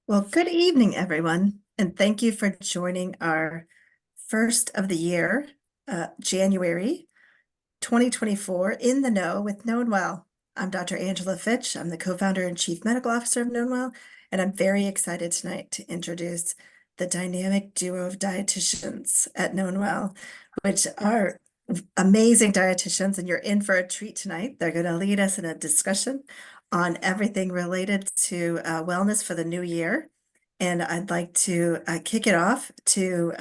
Well, good evening, everyone, and thank you for joining our first of the year, January 2024 In the Know with knownwell. I'm Dr. Angela Fitch. I'm the co-founder and chief medical officer of knownwell, and I'm very excited tonight to introduce the dynamic duo of dietitians at knownwell, which are amazing dietitians, and you're in for a treat tonight. They're going to lead us in a discussion on everything related to wellness for the new year. And I'd like to kick it off to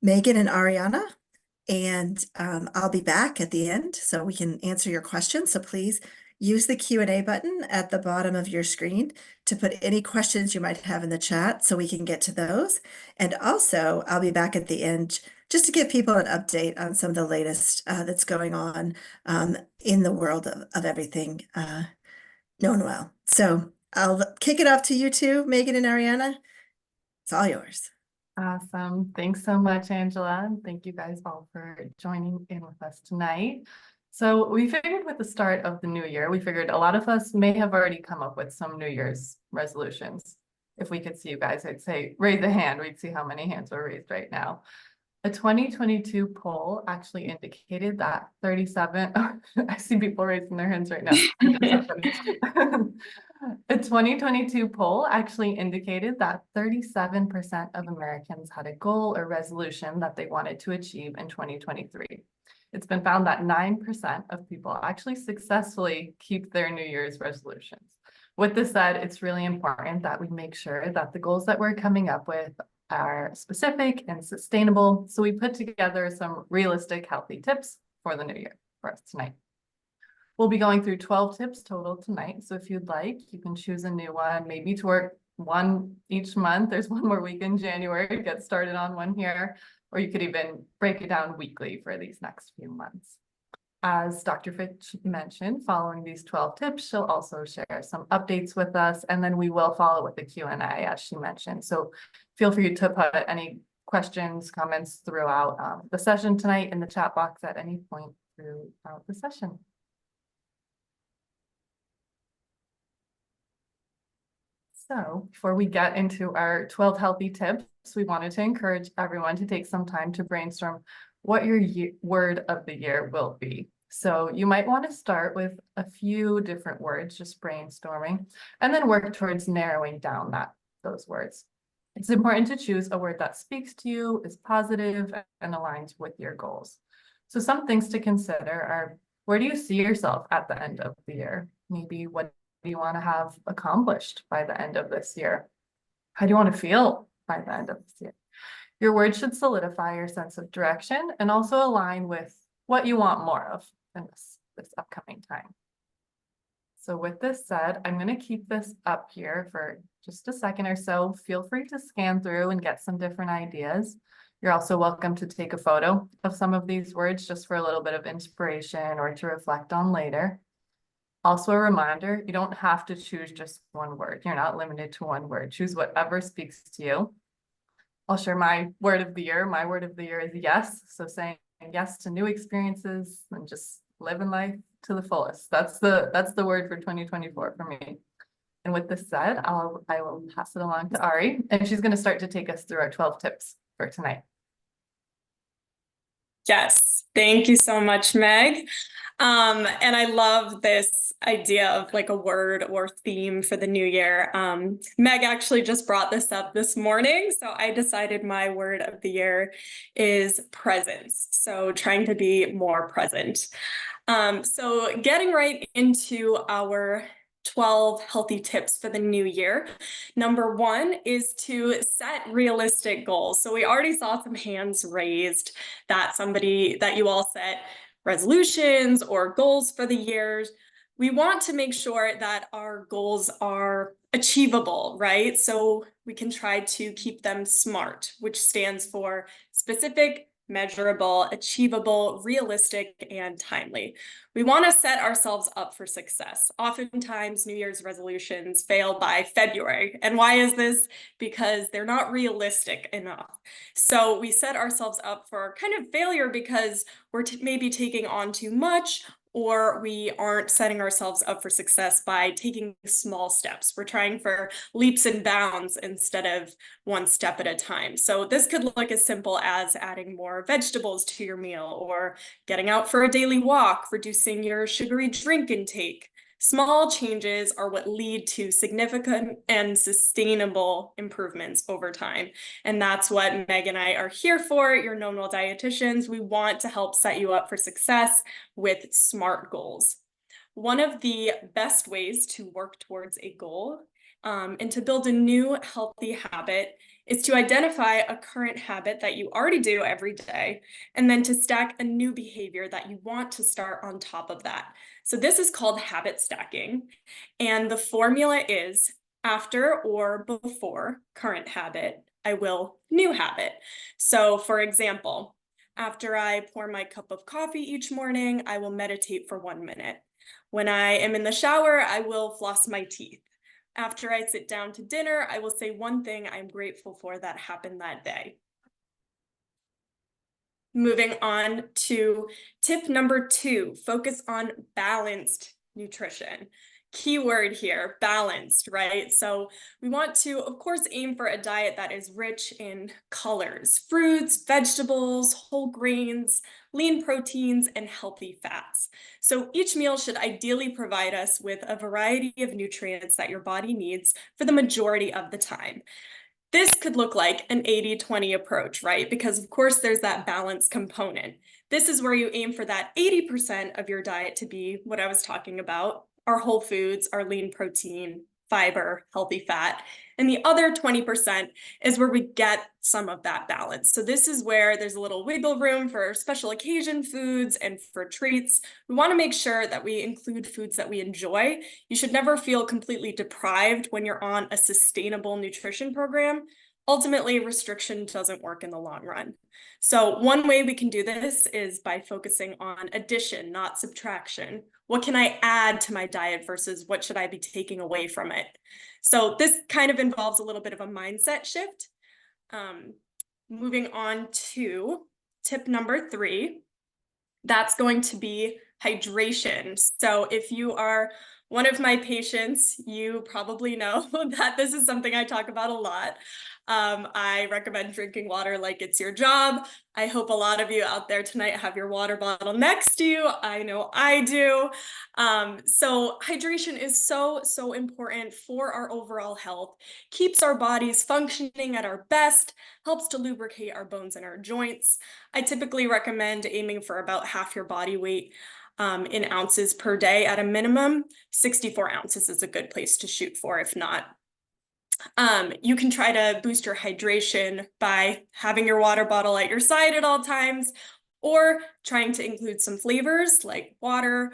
Megan and Ariana. And I'll be back at the end so we can answer your questions. So please use the Q&A button at the bottom of your screen to put any questions you might have in the chat so we can get to those. And also, I'll be back at the end just to give people an update on some of the latest that's going on in the world of everything known well. So I'll kick it off to you two, Megan and Ariana. It's all yours. Awesome. Thanks so much, Angela. And thank you guys all for joining in with us tonight. So we figured with the start of the new year, we figured a lot of us may have already come up with some New Year's resolutions. If we could see you guys, I'd say raise a hand. We'd see how many hands are raised right now. A 2022 poll actually indicated that 37, I see people raising their hands right now. A 2022 poll actually indicated that 37% of Americans had a goal or resolution that they wanted to achieve in 2023. It's been found that 9% of people actually successfully keep their New Year's resolutions. With this said, it's really important that we make sure that the goals that we're coming up with are specific and sustainable. So we put together some realistic, healthy tips for the new year for us tonight. We'll be going through 12 tips total tonight. So if you'd like, you can choose a new one, maybe to work one each month. There's one more week in January, get started on one here, or you could even break it down weekly for these next few months. As Dr. Fitch mentioned, following these 12 tips, she'll also share some updates with us, and then we will follow with the Q&A as she mentioned. So feel free to put any questions, comments throughout the session tonight in the chat box at any point throughout the session. So before we get into our 12 healthy tips, we wanted to encourage everyone to take some time to brainstorm what your word of the year will be. So you might want to start with a few different words, just brainstorming, and then work towards narrowing down those words. It's important to choose a word that speaks to you, is positive, and aligns with your goals. So some things to consider are, where do you see yourself at the end of the year? Maybe what do you want to have accomplished by the end of this year? How do you want to feel by the end of this year? Your words should solidify your sense of direction and also align with what you want more of in this upcoming time. So with this said, I'm going to keep this up here for just a second or so. Feel free to scan through and get some different ideas. You're also welcome to take a photo of some of these words just for a little bit of inspiration or to reflect on later. Also a reminder, you don't have to choose just one word. You're not limited to one word. Choose whatever speaks to you. I'll share my word of the year. My word of the year is yes. So saying yes to new experiences and just living life to the fullest. That's the word for 2024 for me. And with this said, I will pass it along to Ari, and she's going to start to take us through our 12 tips for tonight. Yes, thank you so much, Meg. And I love this idea of like a word or theme for the new year. Meg actually just brought this up this morning, so I decided my word of the year is presence. So trying to be more present. So getting right into our 12 healthy tips for the new year. Number one is to set realistic goals. So we already saw some hands raised that you all set resolutions or goals for the years. We want to make sure that our goals are achievable, right? So we can try to keep them SMART, which stands for specific, measurable, achievable, realistic, and timely. We want to set ourselves up for success. Oftentimes, New Year's resolutions fail by February. And why is this? Because they're not realistic enough. So we set ourselves up for kind of failure because we're maybe taking on too much, or we aren't setting ourselves up for success by taking small steps. We're trying for leaps and bounds instead of one step at a time. So this could look as simple as adding more vegetables to your meal, or getting out for a daily walk, reducing your sugary drink intake. Small changes are what lead to significant and sustainable improvements over time. And that's what Meg and I are here for, your Known Well dietitians. We want to help set you up for success with SMART goals. One of the best ways to work towards a goal and to build a new healthy habit is to identify a current habit that you already do every day, and then to stack a new behavior that you want to start on top of that. So this is called habit stacking. And the formula is after or before current habit, I will new habit. So for example, after I pour my cup of coffee each morning, I will meditate for 1 minute. When I am in the shower, I will floss my teeth. After I sit down to dinner, I will say one thing I'm grateful for that happened that day. Moving on to tip number 2, focus on balanced nutrition. Keyword here, balanced, right? So we want to, of course, aim for a diet that is rich in colors, fruits, vegetables, whole grains, lean proteins, and healthy fats. So each meal should ideally provide us with a variety of nutrients that your body needs for the majority of the time. This could look like an 80-20 approach, right? Because of course there's that balance component. This is where you aim for that 80% of your diet to be what I was talking about, our whole foods, our lean protein, fiber, healthy fat. And the other 20% is where we get some of that balance. So this is where there's a little wiggle room for special occasion foods and for treats. We want to make sure that we include foods that we enjoy. You should never feel completely deprived when you're on a sustainable nutrition program. Ultimately, restriction doesn't work in the long run. So one way we can do this is by focusing on addition, not subtraction. What can I add to my diet versus what should I be taking away from it? So this kind of involves a little bit of a mindset shift. Moving on to tip number 3, that's going to be hydration. So if you are one of my patients, you probably know that this is something I talk about a lot. I recommend drinking water like it's your job. I hope a lot of you out there tonight have your water bottle next to you. I know I do. So hydration is so important for our overall health, keeps our bodies functioning at our best, helps to lubricate our bones and our joints. I typically recommend aiming for about half your body weight in ounces per day at a minimum. 64 ounces is a good place to shoot for, if not. You can try to boost your hydration by having your water bottle at your side at all times, or trying to include some flavors like water,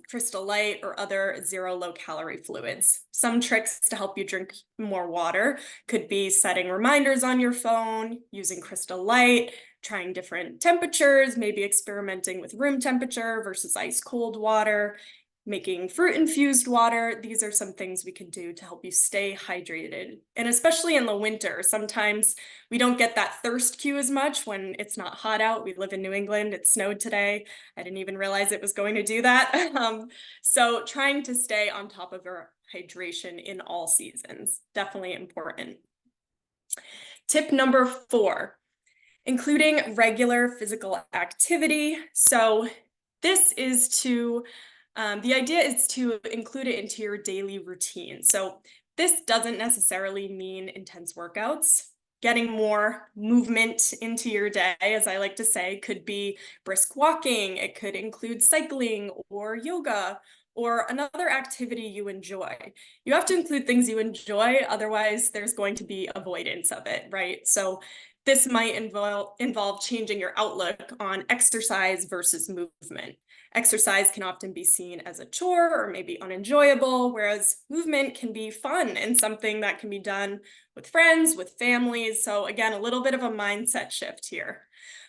Crystal Light, or other zero low-calorie fluids. Some tricks to help you drink more water could be setting reminders on your phone, using Crystal Light, trying different temperatures, maybe experimenting with room temperature versus ice-cold water, making fruit-infused water. These are some things we can do to help you stay hydrated. And especially in the winter, sometimes we don't get that thirst cue as much when it's not hot out. We live in New England. It snowed today. I didn't even realize it was going to do that. So trying to stay on top of our hydration in all seasons, definitely important. Tip number 4, including regular physical activity. So this is to the idea is to include it into your daily routine. So this doesn't necessarily mean intense workouts. Getting more movement into your day, as I like to say, could be brisk walking. It could include cycling or yoga or another activity you enjoy. You have to include things you enjoy, otherwise there's going to be avoidance of it, right? So this might involve changing your outlook on exercise versus movement. Exercise can often be seen as a chore or maybe unenjoyable, whereas movement can be fun and something that can be done with friends, with families. So again, a little bit of a mindset shift here.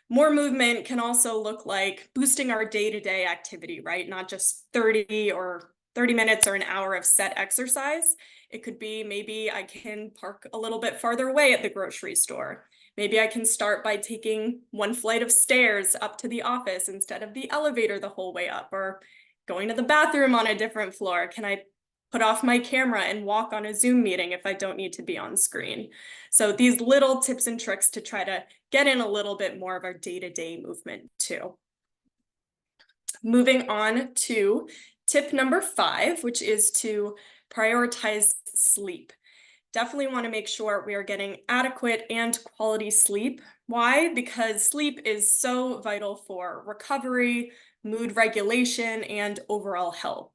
More movement can also look like boosting our day-to-day activity, right? Not just 30 or 30 minutes or an hour of set exercise. It could be maybe I can park a little bit farther away at the grocery store. Maybe I can start by taking one flight of stairs up to the office instead of the elevator the whole way up, or going to the bathroom on a different floor. Can I put off my camera and walk on a Zoom meeting if I don't need to be on screen? So these little tips and tricks to try to get in a little bit more of our day-to-day movement too. Moving on to tip number 5, which is to prioritize sleep. Definitely want to make sure we are getting adequate and quality sleep. Why? Because sleep is so vital for recovery, mood regulation, and overall health.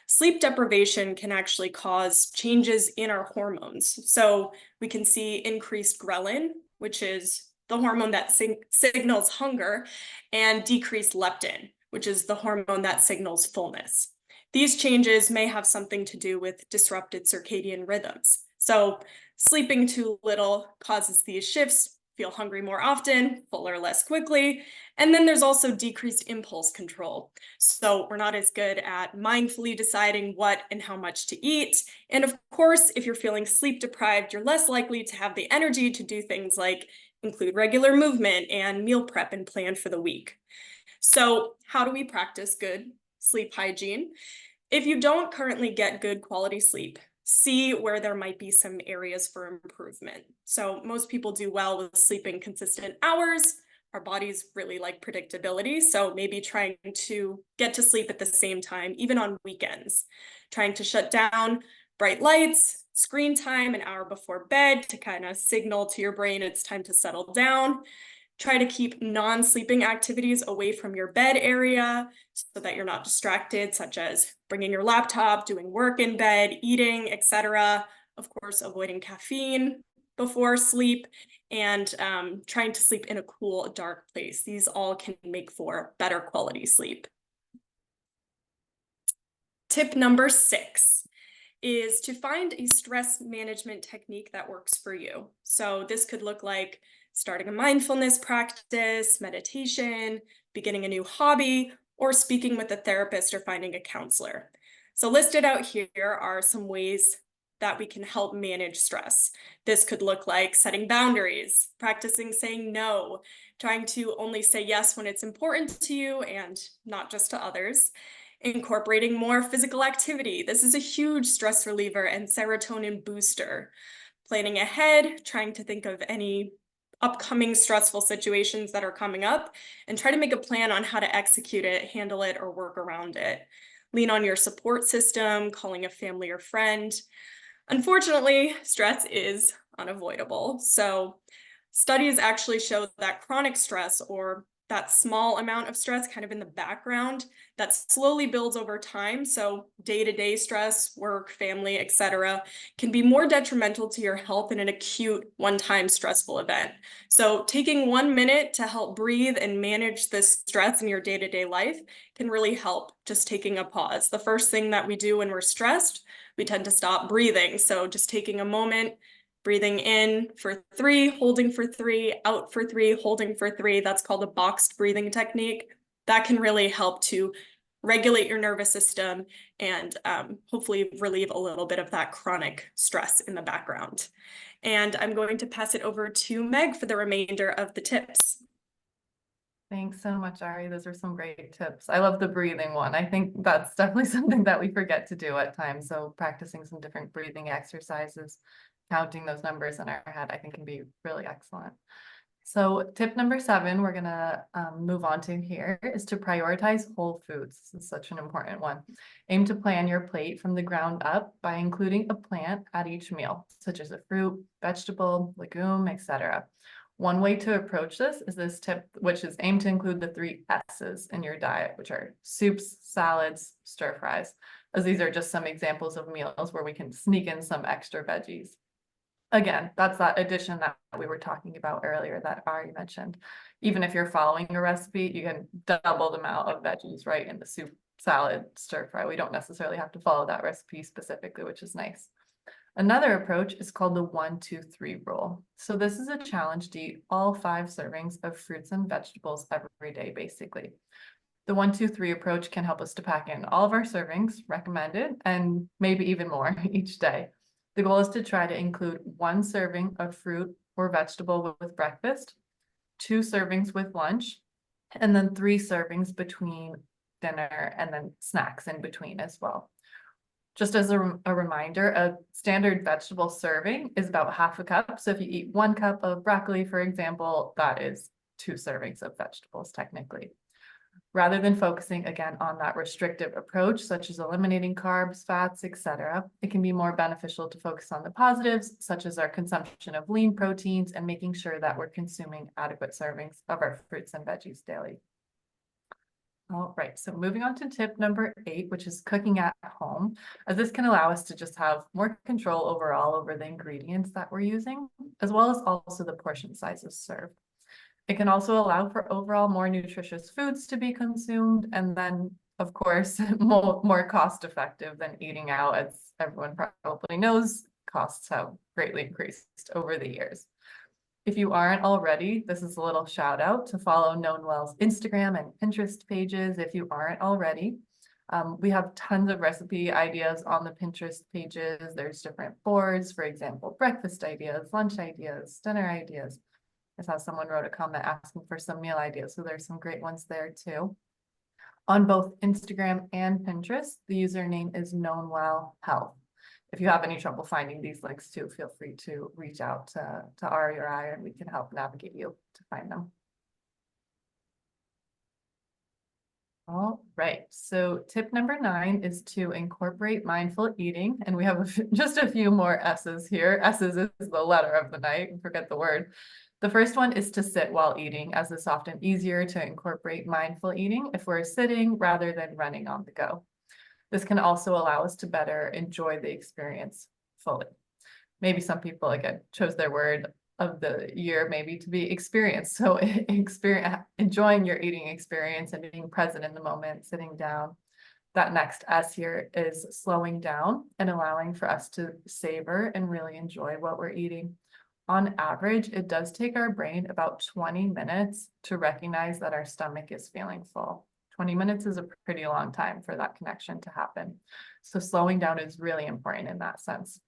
Sleep deprivation can actually cause changes in our hormones. So we can see increased ghrelin, which is the hormone that signals hunger, and decreased leptin, which is the hormone that signals fullness. These changes may have something to do with disrupted circadian rhythms. So sleeping too little causes these shifts, feel hungry more often, fuller less quickly, and then there's also decreased impulse control. So we're not as good at mindfully deciding what and how much to eat. And of course, if you're feeling sleep deprived, you're less likely to have the energy to do things like include regular movement and meal prep and plan for the week. So how do we practice good sleep hygiene? If you don't currently get good quality sleep, see where there might be some areas for improvement. So most people do well with sleeping consistent hours. Our bodies really like predictability. So maybe trying to get to sleep at the same time, even on weekends. Trying to shut down bright lights, screen time an hour before bed to kind of signal to your brain it's time to settle down. Try to keep non-sleeping activities away from your bed area so that you're not distracted, such as bringing your laptop, doing work in bed, eating, etc. Of course, avoiding caffeine before sleep, and trying to sleep in a cool, dark place. These all can make for better quality sleep. Tip number 6 is to find a stress management technique that works for you. So this could look like starting a mindfulness practice, meditation, beginning a new hobby, or speaking with a therapist or finding a counselor. So listed out here are some ways that we can help manage stress. This could look like setting boundaries, practicing saying no, trying to only say yes when it's important to you and not just to others, incorporating more physical activity. This is a huge stress reliever and serotonin booster. Planning ahead, trying to think of any upcoming stressful situations that are coming up and try to make a plan on how to execute it, handle it, or work around it. Lean on your support system, calling a family or friend. Unfortunately, stress is unavoidable. So studies actually show that chronic stress, or that small amount of stress kind of in the background, that slowly builds over time. So day-to-day stress, work, family, etc., can be more detrimental to your health than an acute one-time stressful event. So taking 1 minute to help breathe and manage this stress in your day-to-day life can really help. Just taking a pause. The first thing that we do when we're stressed, we tend to stop breathing. So just taking a moment, breathing in for 3, holding for 3, out for 3, holding for 3. That's called a boxed breathing technique. That can really help to regulate your nervous system and hopefully relieve a little bit of that chronic stress in the background. And I'm going to pass it over to Meg for the remainder of the tips. Thanks so much, Ari. Those are some great tips. I love the breathing one. I think that's definitely something that we forget to do at times. So practicing some different breathing exercises, counting those numbers in our head, I think can be really excellent. So tip number 7, we're gonna move on to here, is to prioritize whole foods. This is such an important one. Aim to plan your plate from the ground up by including a plant at each meal, such as a fruit, vegetable, legume, etc. One way to approach this is this tip, which is aim to include the 3 S's in your diet, which are soups, salads, stir fries, as these are just some examples of meals where we can sneak in some extra veggies. Again, that's that addition that we were talking about earlier that Ari mentioned. Even if you're following a recipe, you can double the amount of veggies, right, in the soup, salad, stir fry. We don't necessarily have to follow that recipe specifically, which is nice. Another approach is called the 1-2-3 rule. So this is a challenge to eat all 5 servings of fruits and vegetables every day, basically. The 1-2-3 approach can help us to pack in all of our servings recommended and maybe even more each day. The goal is to try to include 1 serving of fruit or vegetable with breakfast, 2 servings with lunch, and then 3 servings between dinner and then snacks in between as well. Just as a reminder, a standard vegetable serving is about half a cup. So if you eat 1 cup of broccoli, for example, that is 2 servings of vegetables technically. Rather than focusing again on that restrictive approach, such as eliminating carbs, fats, etc., it can be more beneficial to focus on the positives, such as our consumption of lean proteins and making sure that we're consuming adequate servings of our fruits and veggies daily. All right, so moving on to tip number 8, which is cooking at home, as this can allow us to just have more control overall over the ingredients that we're using, as well as also the portion sizes served. It can also allow for overall more nutritious foods to be consumed, and then, of course, more cost effective than eating out. As everyone probably knows, costs have greatly increased over the years. If you aren't already, this is a little shout out to follow knownwell's Instagram and Pinterest pages if you aren't already. We have tons of recipe ideas on the Pinterest pages. There's different boards, for example, breakfast ideas, lunch ideas, dinner ideas. I saw someone wrote a comment asking for some meal ideas, so there's some great ones there too. On both Instagram and Pinterest, the username is knownwell health. If you have any trouble finding these links too, feel free to reach out to Ari or I, and we can help navigate you to find them. All right, so tip number 9 is to incorporate mindful eating, and we have just a few more S's here. S's is the letter of the night, forget the word. The first one is to sit while eating, as it's often easier to incorporate mindful eating if we're sitting rather than running on the go. This can also allow us to better enjoy the experience fully. Maybe some people, again, chose their word of the year maybe to be experience. So enjoying your eating experience and being present in the moment, sitting down. That next S here is slowing down and allowing for us to savor and really enjoy what we're eating. On average, it does take our brain about 20 minutes to recognize that our stomach is feeling full. 20 minutes is a pretty long time for that connection to happen. So slowing down is really important in that sense.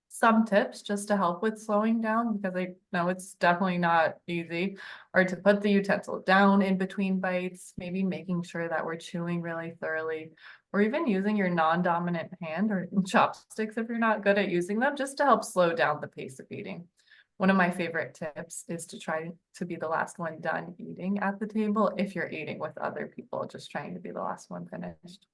Some tips just to help with slowing down, because I know it's definitely not easy, are to put the utensil down in between bites, maybe making sure that we're chewing really thoroughly, or even using your non-dominant hand or chopsticks if you're not good at using them, just to help slow down the pace of eating. One of my favorite tips is to try to be the last one done eating at the table if you're eating with other people, just trying to be the last one finished.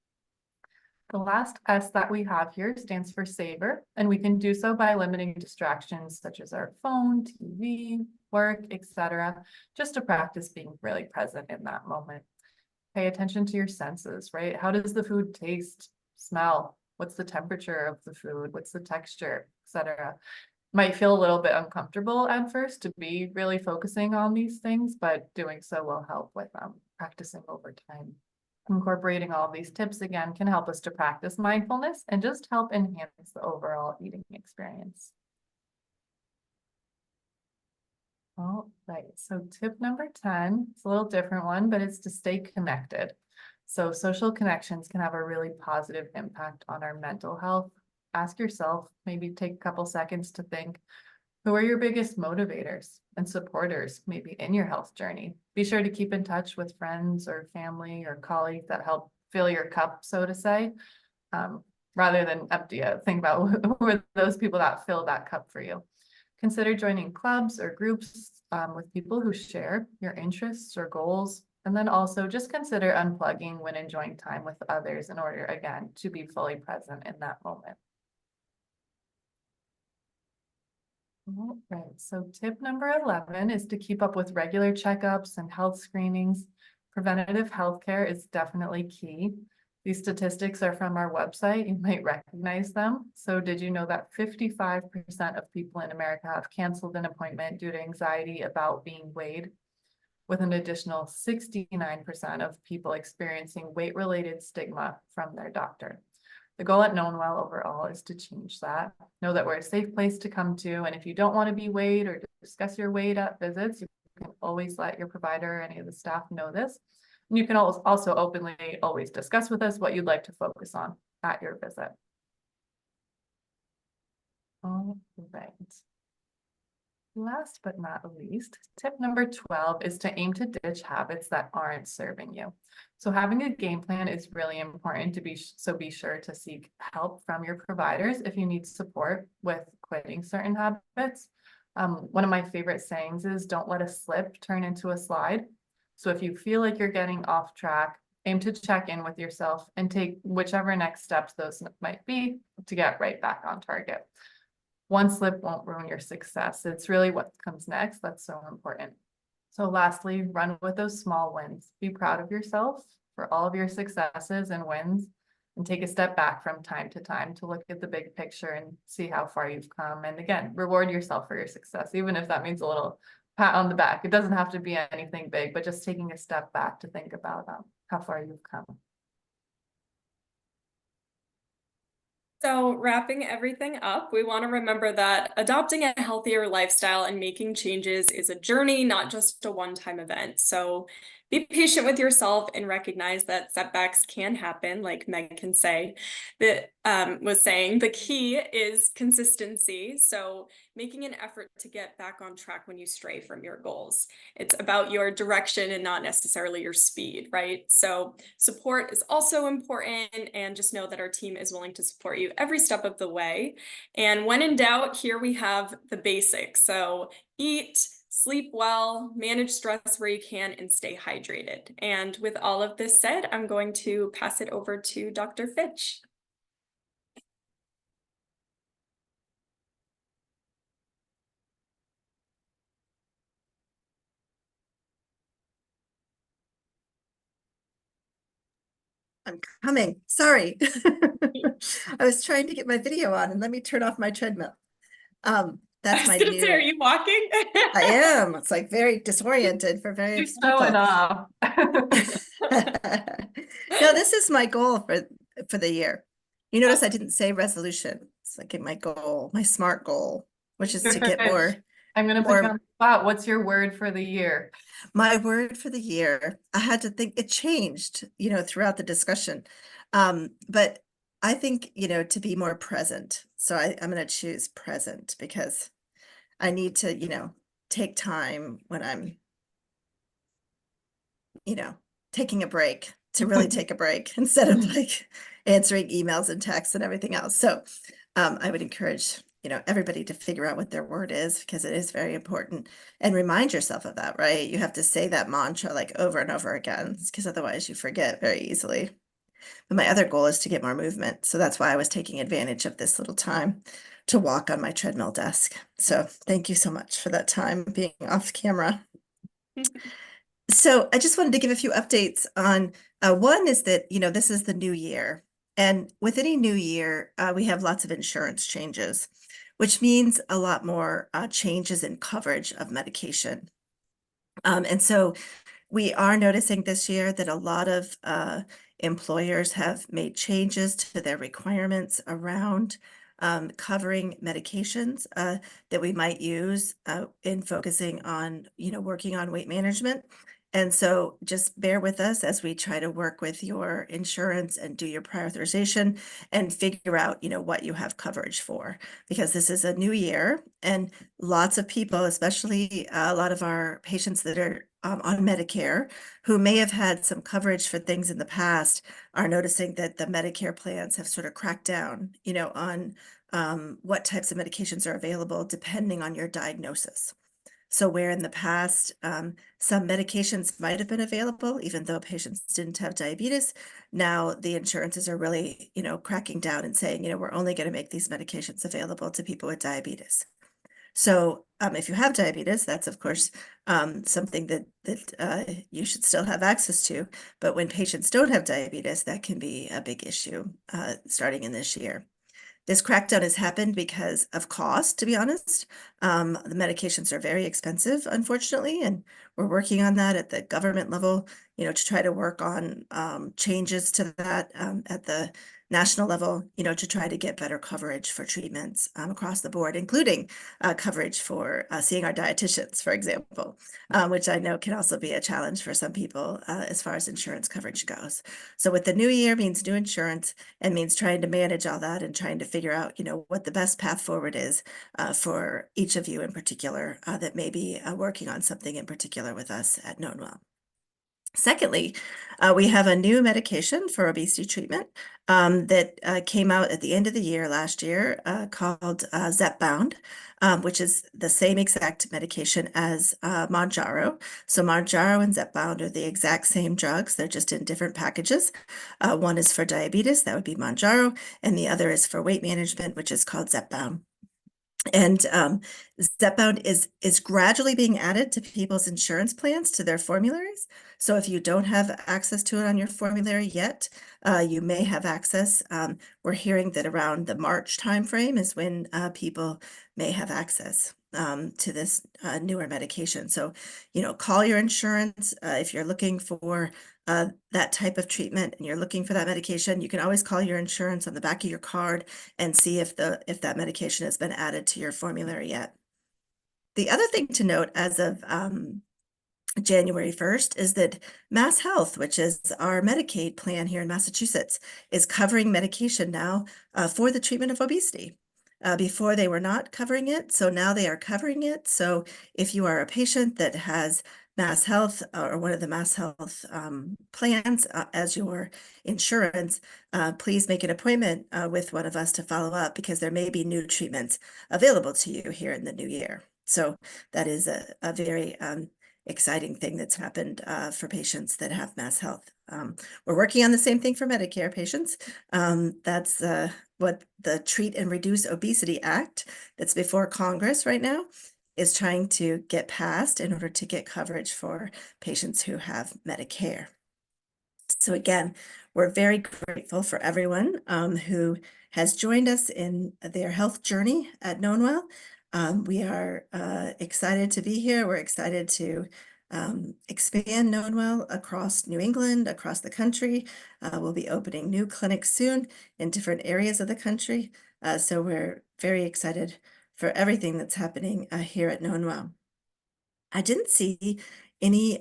The last S that we have here stands for savor, and we can do so by limiting distractions such as our phone, TV, work, etc., just to practice being really present in that moment. Pay attention to your senses, right? How does the food taste, smell? What's the temperature of the food? What's the texture, etc.? Might feel a little bit uncomfortable at first to be really focusing on these things, but doing so will help with practicing over time. Incorporating all of these tips again can help us to practice mindfulness and just help enhance the overall eating experience. All right, so tip number 10, it's a little different one, but it's to stay connected. So social connections can have a really positive impact on our mental health. Ask yourself, maybe take a couple seconds to think, who are your biggest motivators and supporters maybe in your health journey? Be sure to keep in touch with friends or family or colleagues that help fill your cup, so to say, rather than empty it. Think about who are those people that fill that cup for you. Consider joining clubs or groups with people who share your interests or goals. And then also just consider unplugging when enjoying time with others in order, again, to be fully present in that moment. All right, so tip number 11 is to keep up with regular checkups and health screenings. Preventative healthcare is definitely key. These statistics are from our website. You might recognize them. So did you know that 55% of people in America have canceled an appointment due to anxiety about being weighed, with an additional 69% of people experiencing weight-related stigma from their doctor? The goal at knownwell overall is to change that. Know that we're a safe place to come to, and if you don't want to be weighed or discuss your weight at visits, you can always let your provider or any of the staff know this. You can also openly always discuss with us what you'd like to focus on at your visit. All right. Last but not least, tip number 12 is to aim to ditch habits that aren't serving you. So having a game plan is really important so be sure to seek help from your providers if you need support with quitting certain habits. One of my favorite sayings is, don't let a slip turn into a slide. So if you feel like you're getting off track, aim to check in with yourself and take whichever next steps those might be to get right back on target. One slip won't ruin your success. It's really what comes next that's so important. So lastly, run with those small wins. Be proud of yourself for all of your successes and wins, and take a step back from time to time to look at the big picture and see how far you've come. And again, reward yourself for your success, even if that means a little pat on the back. It doesn't have to be anything big, but just taking a step back to think about how far you've come. So wrapping everything up, we want to remember that adopting a healthier lifestyle and making changes is a journey, not just a one-time event. So be patient with yourself and recognize that setbacks can happen, like Meg can say, that was saying. The key is consistency. So making an effort to get back on track when you stray from your goals. It's about your direction and not necessarily your speed, right? So support is also important, and just know that our team is willing to support you every step of the way. And when in doubt, here we have the basics. So eat, sleep well, manage stress where you can, and stay hydrated. And with all of this said, I'm going to pass it over to Dr. Fitch. I'm coming. Sorry. I was trying to get my video on and let me turn off my treadmill. That's my new. Are you walking? I am. It's like very disoriented for very You're showing off. No, this is my goal for the year. You notice I didn't say resolution. It's like my goal, my SMART goal, which is to get more. I'm going to put you on the spot. What's your word for the year? My word for the year, I had to think, it changed, throughout the discussion. But I think, to be more present. So I'm going to choose present because I need to, take time when I'm, taking a break to really take a break instead of like answering emails and texts and everything else. So I would encourage everybody to figure out what their word is, because it is very important, and remind yourself of that, right? You have to say that mantra like over and over again, because otherwise you forget very easily. But my other goal is to get more movement. So that's why I was taking advantage of this little time to walk on my treadmill desk. So thank you so much for that time being off camera. So I just wanted to give a few updates on, one is that, this is the new year. And with any new year, we have lots of insurance changes, which means a lot more changes in coverage of medication. And so we are noticing this year that a lot of employers have made changes to their requirements around covering medications that we might use in focusing on, working on weight management. And so just bear with us as we try to work with your insurance and do your prior authorization and figure out, what you have coverage for, because this is a new year and lots of people, especially a lot of our patients that are on Medicare, who may have had some coverage for things in the past, are noticing that the Medicare plans have sort of cracked down, on what types of medications are available depending on your diagnosis. So where in the past, some medications might have been available, even though patients didn't have diabetes, now the insurances are really, cracking down and saying, we're only going to make these medications available to people with diabetes. So if you have diabetes, that's of course something that you should still have access to. But when patients don't have diabetes, that can be a big issue starting in this year. This crackdown has happened because of cost, to be honest. The medications are very expensive, unfortunately, and we're working on that at the government level to try to work on changes to that at the national level, to try to get better coverage for treatments across the board, including coverage for seeing our dietitians, for example, which I know can also be a challenge for some people as far as insurance coverage goes. So with the new year means new insurance and means trying to manage all that and trying to figure out, what the best path forward is for each of you in particular that may be working on something in particular with us at knownwell. Secondly, we have a new medication for obesity treatment that came out at the end of the year last year called Zepbound, which is the same exact medication as Mounjaro. So Mounjaro and Zepbound are the exact same drugs. They're just in different packages. One is for diabetes, that would be Mounjaro, and the other is for weight management, which is called Zepbound. And Zepbound is gradually being added to people's insurance plans, to their formularies. So if you don't have access to it on your formulary yet, you may have access. We're hearing that around the March timeframe is when people may have access to this newer medication. So, call your insurance if you're looking for that type of treatment and you're looking for that medication. You can always call your insurance on the back of your card and see if that medication has been added to your formulary yet. The other thing to note as of January 1st is that Mass Health, which is our Medicaid plan here in Massachusetts, is covering medication now for the treatment of obesity. Before they were not covering it, so now they are covering it. So if you are a patient that has Mass Health or one of the Mass Health plans as your insurance, please make an appointment with one of us to follow up, because there may be new treatments available to you here in the new year. So that is a very exciting thing that's happened for patients that have Mass Health. We're working on the same thing for Medicare patients. That's what the Treat and Reduce Obesity Act that's before Congress right now is trying to get passed in order to get coverage for patients who have Medicare. So again, we're very grateful for everyone who has joined us in their health journey at knownwell. We are excited to be here. We're excited to expand knownwell across New England, across the country. We'll be opening new clinics soon in different areas of the country. So we're very excited for everything that's happening here at knownwell. I didn't see any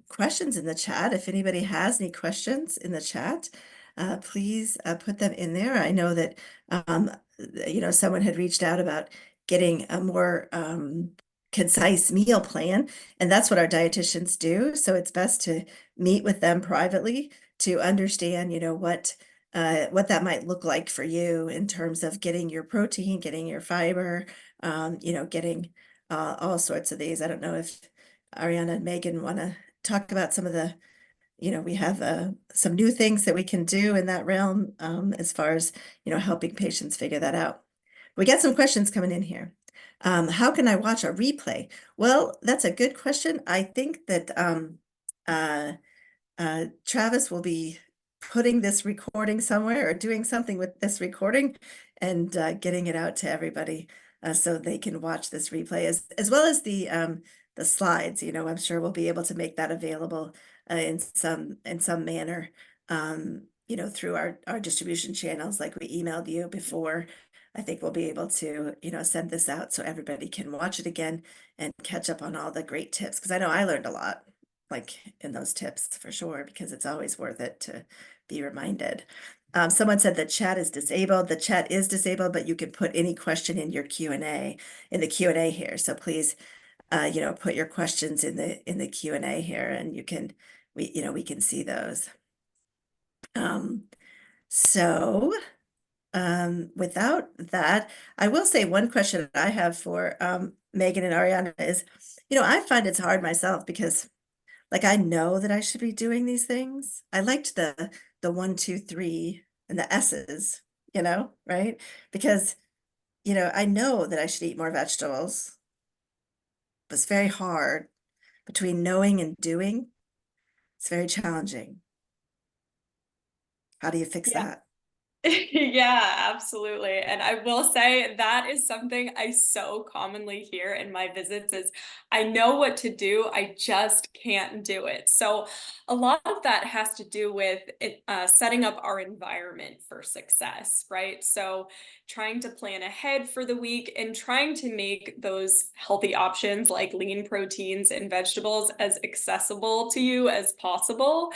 questions in the chat. If anybody has any questions in the chat, please put them in there. I know that someone had reached out about getting a more concise meal plan, and that's what our dietitians do. So it's best to meet with them privately to understand, what that might look like for you in terms of getting your protein, getting your fiber, getting all sorts of these. I don't know if Ariana and Megan want to talk about some of the, we have some new things that we can do in that realm as far as, helping patients figure that out. We got some questions coming in here. How can I watch a replay? Well, that's a good question. I think that Travis will be putting this recording somewhere or doing something with this recording and getting it out to everybody so they can watch this replay as well as the slides. I'm sure we'll be able to make that available in some manner, through our distribution channels like we emailed you before. I think we'll be able to, send this out so everybody can watch it again and catch up on all the great tips, because I know I learned a lot in those tips for sure, because it's always worth it to be reminded. Someone said the chat is disabled. The chat is disabled, but you can put any question in your Q&A in the Q&A here. So please, put your questions in the Q&A here, and we can see those. Without that, I will say one question I have for Megan and Ariana is, I find it's hard myself because I know that I should be doing these things. I liked the 1, 2, 3 and the S's, right? Because, I know that I should eat more vegetables, but it's very hard between knowing and doing. It's very challenging. How do you fix Yeah. that? Yeah, absolutely. And I will say that is something I so commonly hear in my visits is I know what to do, I just can't do it. So a lot of that has to do with it, setting up our environment for success, right? So trying to plan ahead for the week and trying to make those healthy options like lean proteins and vegetables as accessible to you as possible.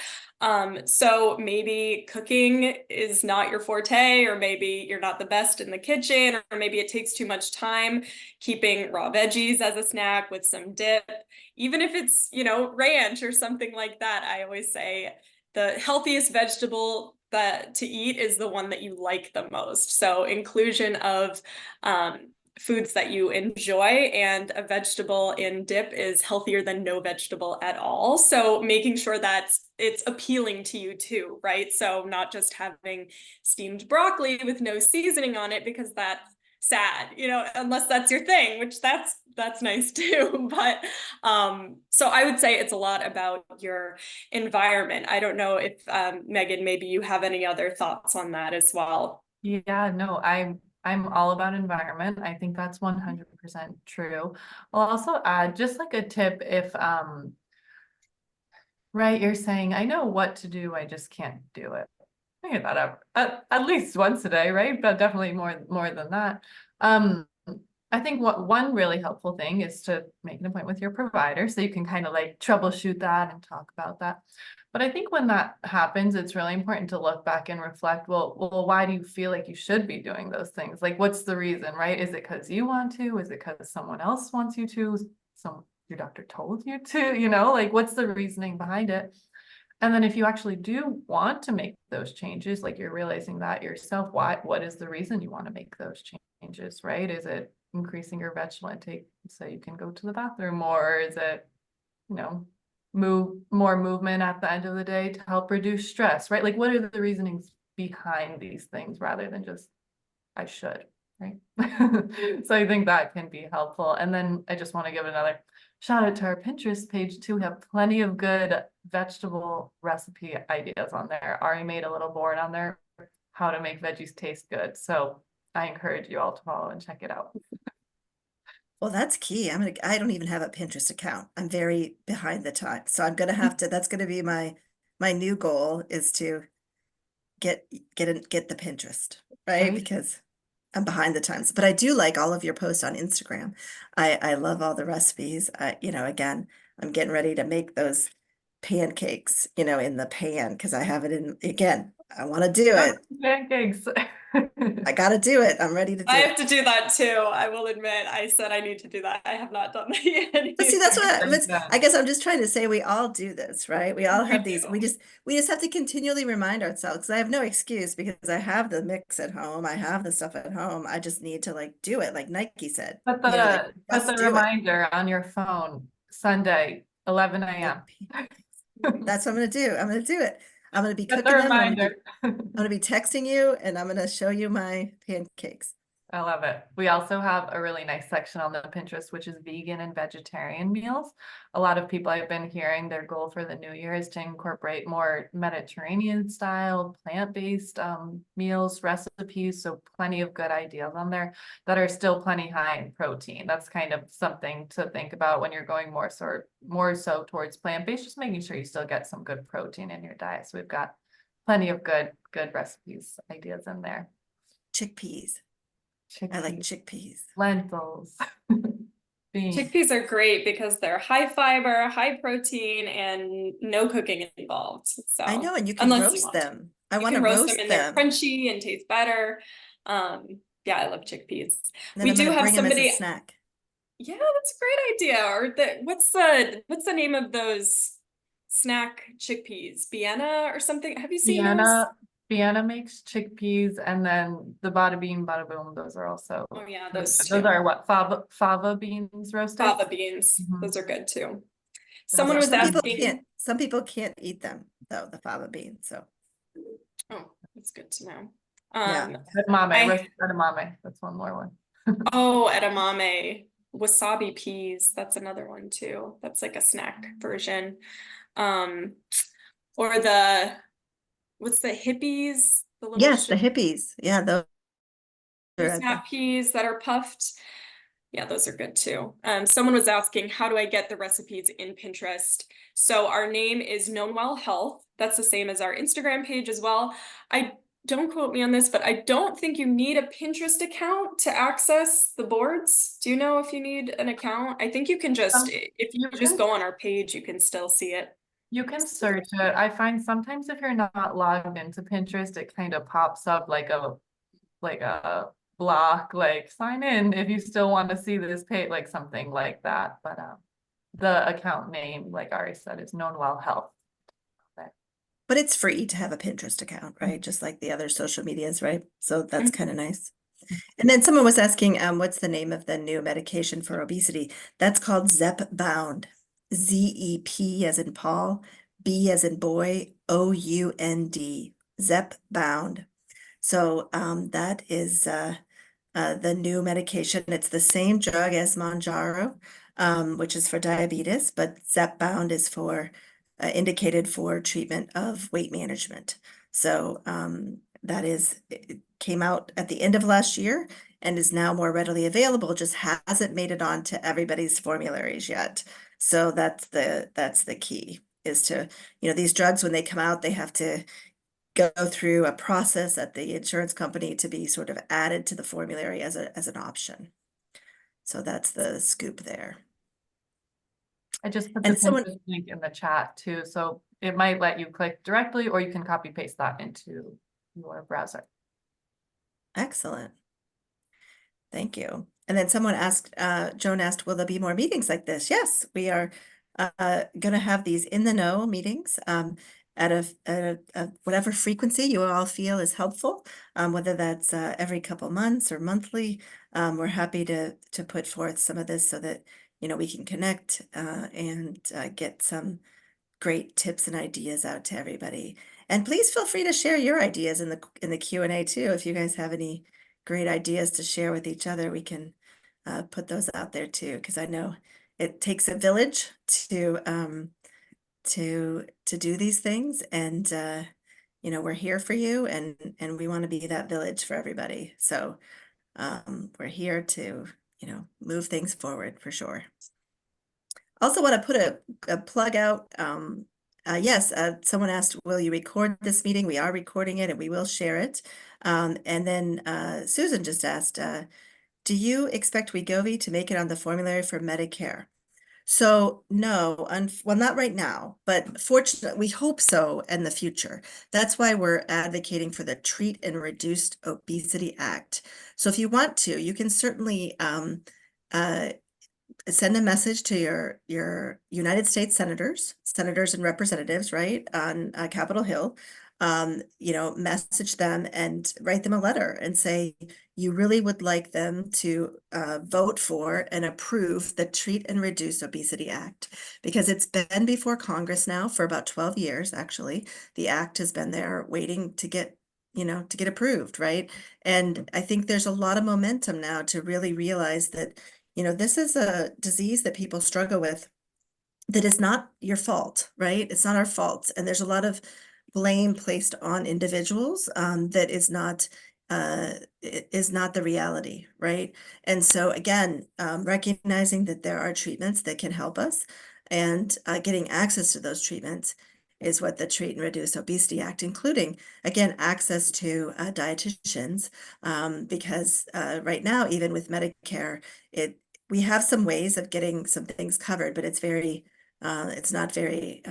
So maybe cooking is not your forte, or maybe you're not the best in the kitchen, or maybe it takes too much time. Keeping raw veggies as a snack with some dip, even if it's, ranch or something like that. I always say the healthiest vegetable that to eat is the one that you like the most. So inclusion of foods that you enjoy, and a vegetable in dip is healthier than no vegetable at all. So making sure that it's appealing to you too, right? So not just having steamed broccoli with no seasoning on it, because that's sad, unless that's your thing, which that's nice too. But so I would say it's a lot about your environment. I don't know if Megan, maybe you have any other thoughts on that as well. Yeah, no, I'm all about environment. I think that's 100% true. I'll also add just like a tip if right, you're saying I know what to do, I just can't do it. I hear that at least once a day, right? But definitely more than that. I think what one really helpful thing is to make an appointment with your provider so you can kind of like troubleshoot that and talk about that. But I think when that happens, it's really important to look back and reflect, well, why do you feel like you should be doing those things? Like, what's the reason, right? Is it because you want to? Is it because someone else wants you to? Your doctor told you to, like what's the reasoning behind it? And then if you actually do want to make those changes, like you're realizing that yourself, what is the reason you want to make those changes, right? Is it increasing your vegetable intake so you can go to the bathroom more? Or is it, more movement at the end of the day to help reduce stress, right? Like what are the reasonings behind these things rather than just, I should, right? So I think that can be helpful. And then I just want to give another shout out to our Pinterest page too. We have plenty of good vegetable recipe ideas on there. Ari made a little board on there, how to make veggies taste good. So I encourage you all to follow and check it out. Well, that's key. I don't even have a Pinterest account. I'm very behind the times. So I'm gonna have to, that's gonna be my new goal is to get the Pinterest, right? Right? Because I'm behind the times. But I do like all of your posts on Instagram. I love all the recipes. Again, I'm getting ready to make those pancakes, in the pan because I have it in again. I want to do it. Pancakes. I got to do it. I'm ready to do I it. have to do that too. I will admit, I said I need to do that. I have not done that yet But see, that's either. I guess I'm just trying to say we all do this, right? We all We have these. do. We just have to continually remind ourselves. 'Cause I have no excuse because I have the mix at home. I have the stuff at home. I just need to like do it, like Nike said. Put Like the just do it. reminder on your phone, Sunday, 11 a.m. That's what I'm gonna do. I'm gonna do it. I'm gonna be Set the cooking them. reminder. I'm gonna be texting you, and I'm gonna show you my pancakes. I love it. We also have a really nice section on the Pinterest, which is vegan and vegetarian meals. A lot of people I've been hearing their goal for the new year is to incorporate more Mediterranean style, plant-based meals, recipes. So plenty of good ideas on there that are still plenty high in protein. That's kind of something to think about when you're going more so towards plant-based, just making sure you still get some good protein in your diet. So we've got plenty of good recipes, ideas in there. Chickpeas. I like chickpeas. Lentils, beans. Chickpeas are great because they're high fiber, high protein, and no cooking involved. So I know, and you can unless you roast want to. them. I You want to can roast them and they're them. crunchy and taste better. Yeah, I love chickpeas. Then We I'm do gonna have bring them as a somebody. snack. Yeah, that's a great idea. Or what's the name of those snack chickpeas? Vienna or something? Have you seen those? Vienna makes chickpeas, and then the bada bean, bada boom. Those are also Oh yeah, really those good. two. Those are what fava beans roasted. Fava beans. Mhm. Those are good too. Those Someone are was Some people asking. can't. Some people can't eat them though. The fava beans. So Oh, that's good to know. yeah. Edamame, I roasted edamame. That's one more one. Oh, edamame, wasabi peas. That's another one too. That's like a snack version. Um, or what's the hippies? The little Yes, the hippies. Yeah, those are, snap peas that are puffed. Yeah, those are good too. Someone was asking, how do I get the recipes in Pinterest? So our name is knownwell health. That's the same as our Instagram page as well. I don't quote me on this, but I don't think you need a Pinterest account to access the boards. Do you know if you need an account? I think you can just, if you just go on our page, you can still see it. You can search it. I find sometimes if you're not logged into Pinterest, it kind of pops up like a block, like sign in if you still want to see this page, like something like that. But the account name, like Ari said, is knownwell health. but it's free to have a Pinterest account, right? Just like the other social medias, right? So that's kind of nice. And then someone was asking, what's the name of the new medication for obesity? That's called Zepbound. ZEP as in Paul, B as in boy, OUND. Zepbound. So that is the new medication. It's the same drug as Mounjaro, which is for diabetes, but Zepbound is for indicated for treatment of weight management. So that is, it came out at the end of last year and is now more readily available, just hasn't made it onto everybody's formularies yet. So that's the key, is to, these drugs, when they come out, they have to go through a process at the insurance company to be sort of added to the formulary as an option. So that's the scoop there. I just put And the someone- Pinterest link in the chat too, so it might let you click directly, or you can copy paste that into your browser. Excellent. Thank you. And then someone asked, Joan asked, will there be more meetings like this? Yes, we are going to have these in the know meetings at a whatever frequency you all feel is helpful, whether that's every couple months or monthly. We're happy to put forth some of this so that we can connect and get some great tips and ideas out to everybody. And please feel free to share your ideas in the Q&A too. If you guys have any great ideas to share with each other, we can put those out there too, because I know it takes a village to do these things, and we're here for you, and we want to be that village for everybody. So we're here to move things forward for sure. Also want to put a plug out. Yes, someone asked, will you record this meeting? We are recording it and we will share it. And then Susan just asked, do you expect Wegovy to make it on the formulary for Medicare? So no, well, not right now, but fortunately, we hope so in the future. That's why we're advocating for the Treat and Reduce Obesity Act. So if you want to, you can certainly send a message to your United States senators and representatives, right, on Capitol Hill. Message them and write them a letter and say you really would like them to vote for and approve the Treat and Reduce Obesity Act, because it's been before Congress now for about 12 years. Actually, the act has been there waiting to get approved, right? And I think there's a lot of momentum now to really realize that this is a disease that people struggle with that is not your fault, right? It's not our fault. And there's a lot of blame placed on individuals that is not the reality, right? And so again, recognizing that there are treatments that can help us, and getting access to those treatments is what the Treat and Reduce Obesity Act, including, again, access to dietitians, because right now, even with Medicare, we have some ways of getting some things covered, but it's not very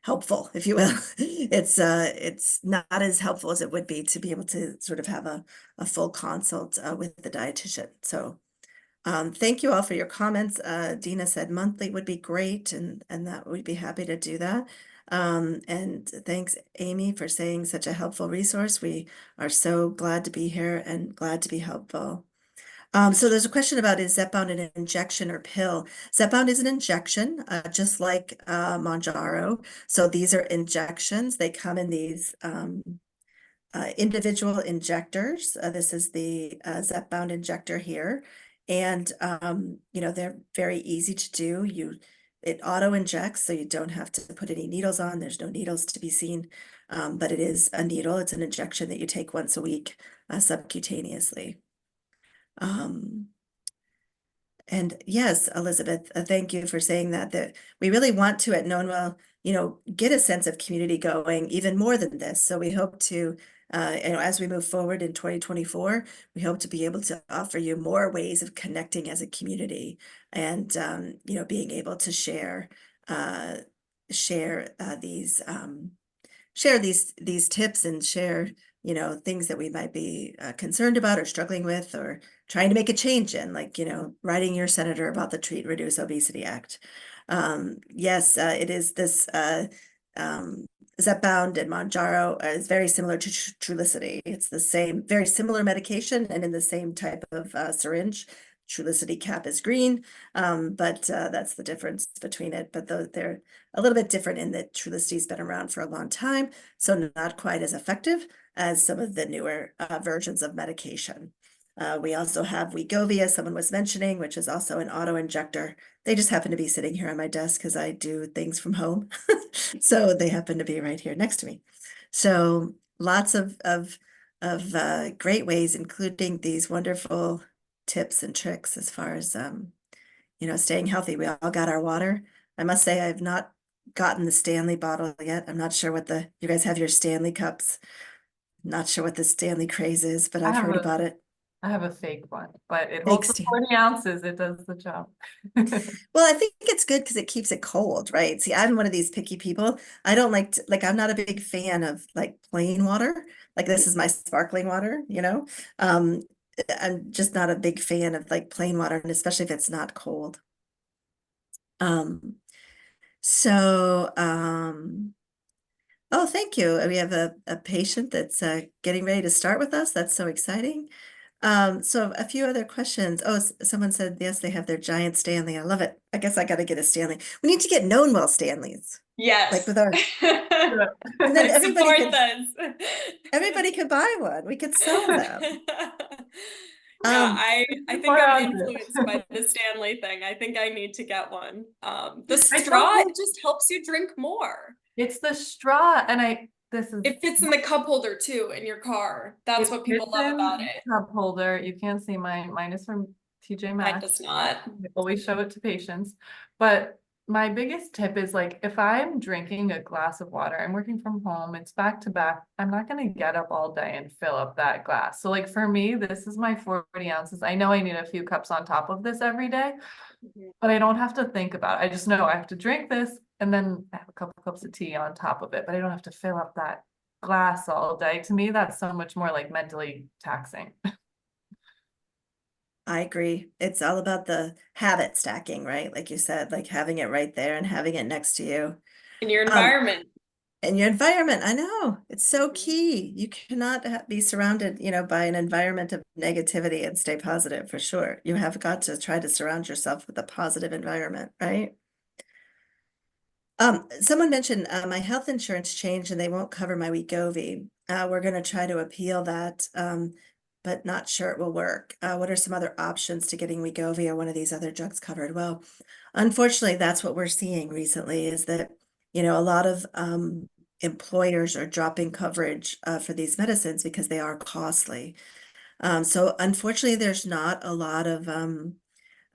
helpful, if you will. It's not as helpful as it would be to be able to sort of have a full consult with the dietitian. So thank you all for your comments. Dina said monthly would be great, and that we'd be happy to do that. And thanks, Amy, for saying such a helpful resource. We are so glad to be here and glad to be helpful. So there's a question about, is Zepbound an injection or pill? Zepbound is an injection, just like Mounjaro. So these are injections. They come in these individual injectors. This is the Zepbound injector here. And, they're very easy to do. it auto injects, so you don't have to put any needles on. There's no needles to be seen, but it is a needle. It's an injection that you take once a week, subcutaneously. And yes, Elizabeth, thank you for saying that, that we really want to at knownwell, get a sense of community going even more than this. So we hope to, as we move forward in 2024, we hope to be able to offer you more ways of connecting as a community and, being able to share these tips and share, things that we might be concerned about or struggling with or trying to make a change in, like, writing your senator about the Treat and Reduce Obesity Act. Yes, it is this Zepbound and Mounjaro is very similar to Trulicity. It's the same, very similar medication and in the same type of syringe. Trulicity cap is green, but that's the difference between it. But they're a little bit different in that Trulicity's been around for a long time, so not quite as effective as some of the newer versions of medication. We also have Wegovy, as someone was mentioning, which is also an auto injector. They just happen to be sitting here on my desk because I do things from home. So they happen to be right here next to me. So lots of great ways, including these wonderful tips and tricks as far as, staying healthy. We all got our water. I must say I've not gotten the Stanley bottle yet. I'm not sure what you guys have your Stanley cups. Not sure what the Stanley craze is, but I've heard about it. I have a fake one, but it Fake holds Stanley. 40 ounces. It does the job. Well, I think it's good because it keeps it cold, right? See, I'm one of these picky people. I don't like to, I'm not a big fan of like plain water. Like this is my sparkling water, Um, I'm just not a big fan of like plain water, and especially if it's not cold. So, oh, thank you. We have a patient that's getting ready to start with us. That's so exciting. So a few other questions. Oh, someone said, yes, they have their giant Stanley. I love it. I guess I got to get a Stanley. We need to get knownwell Stanleys. Yes. Like with our, and then I support this. Everybody could buy one. We could sell them. Yeah, I think I'm influenced by the Stanley thing. I think I need to get one. The straw just helps you drink more. It's the straw, and it fits in the cup holder too in your car. That's what people love about it. Cup holder. You can't see mine is from TJ Maxx. Mine does not. I always show it to patients. But my biggest tip is like if I'm drinking a glass of water, I'm working from home, it's back to back. I'm not going to get up all day and fill up that glass. So like for me, this is my 40 ounces. I know I need a few cups on top of this every day, but I don't have to think about it. I just know I have to drink this and then I have a couple cups of tea on top of it, but I don't have to fill up that glass all day. To me, that's so much more like mentally taxing. I agree. It's all about the habit stacking, right? Like you said, like having it right there and having it next to you. In your environment. In your environment, I know. It's so key. You cannot be surrounded, by an environment of negativity and stay positive for sure. You have got to try to surround yourself with a positive environment, right? Someone mentioned my health insurance changed and they won't cover my Wegovy. We're going to try to appeal that, but not sure it will work. What are some other options to getting Wegovy or one of these other drugs covered? Well, unfortunately, that's what we're seeing recently is that, a lot of employers are dropping coverage for these medicines because they are costly. So unfortunately, there's not a lot of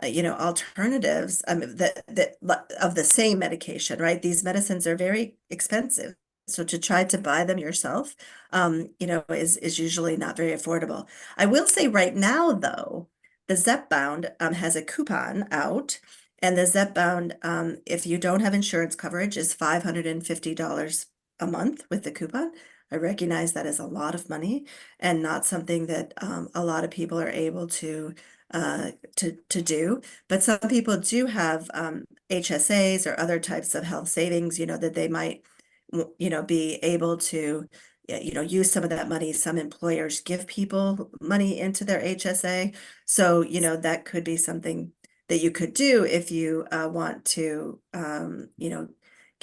alternatives that of the same medication, right? These medicines are very expensive. So to try to buy them yourself, is usually not very affordable. I will say right now, though, the Zepbound has a coupon out, and the Zepbound, if you don't have insurance coverage, is $550 a month with the coupon. I recognize that is a lot of money and not something that a lot of people are able to do, but some people do have HSAs or other types of health savings, that they might, be able to, use some of that money. Some employers give people money into their HSA. So, that could be something that you could do if you want to,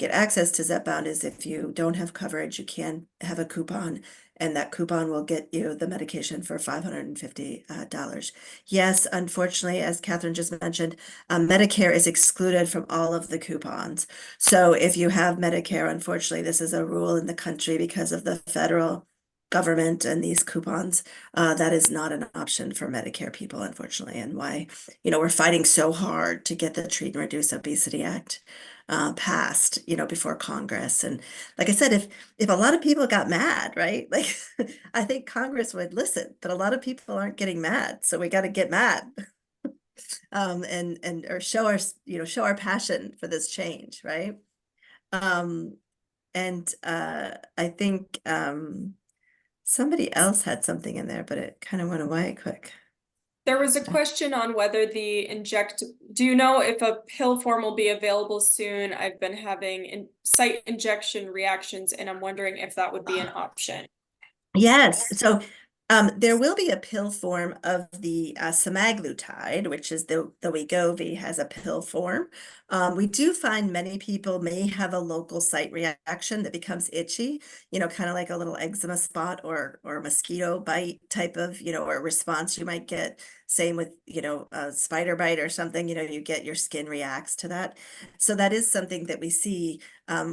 get access to Zepbound is if you don't have coverage, you can have a coupon, and that coupon will get you the medication for $550. Yes, unfortunately, as Catherine just mentioned, Medicare is excluded from all of the coupons. So if you have Medicare, unfortunately, this is a rule in the country because of the federal government and these coupons. That is not an option for Medicare people, unfortunately, and why, we're fighting so hard to get the Treat and Reduce Obesity Act passed, before Congress. And like I said, if a lot of people got mad, right? Like I think Congress would listen, but a lot of people aren't getting mad. So we got to get mad. And or show our passion for this change, right? And I think somebody else had something in there, but it kind of went away quick. There was a question on whether do you know if a pill form will be available soon? I've been having site injection reactions, and I'm wondering if that would be an option. Yes, so there will be a pill form of the semaglutide, which is the Wegovy has a pill form. We do find many people may have a local site reaction that becomes itchy, kind of like a little eczema spot or a mosquito bite type of, or response you might get. Same with, a spider bite or something, you get your skin reacts to that. So that is something that we see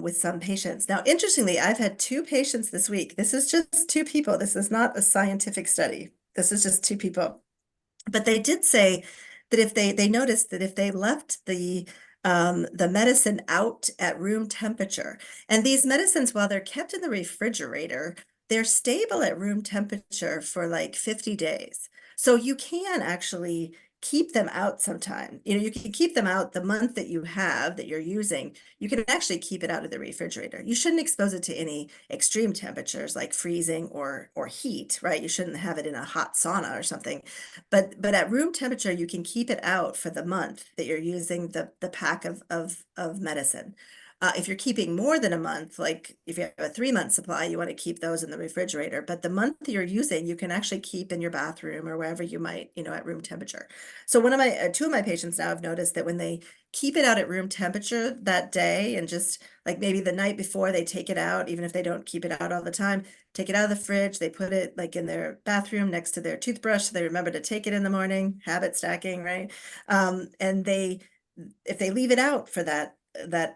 with some patients. Now, interestingly, I've had 2 patients this week. This is just 2 people. This is not a scientific study. This is just 2 people. But they did say that if they noticed that if they left the medicine out at room temperature, and these medicines, while they're kept in the refrigerator, they're stable at room temperature for like 50 days. So you can actually keep them out sometime. You can keep them out the month that you're using. You can actually keep it out of the refrigerator. You shouldn't expose it to any extreme temperatures like freezing or heat, right? You shouldn't have it in a hot sauna or something. But at room temperature, you can keep it out for the month that you're using the pack of medicine. If you're keeping more than a month, like if you have a 3-month supply, you want to keep those in the refrigerator. But the month you're using, you can actually keep in your bathroom or wherever you might, at room temperature. So 2 of my patients now have noticed that when they keep it out at room temperature that day, and just like maybe the night before they take it out, even if they don't keep it out all the time, take it out of the fridge, they put it like in their bathroom next to their toothbrush, so they remember to take it in the morning, habit stacking, right? And if they leave it out for that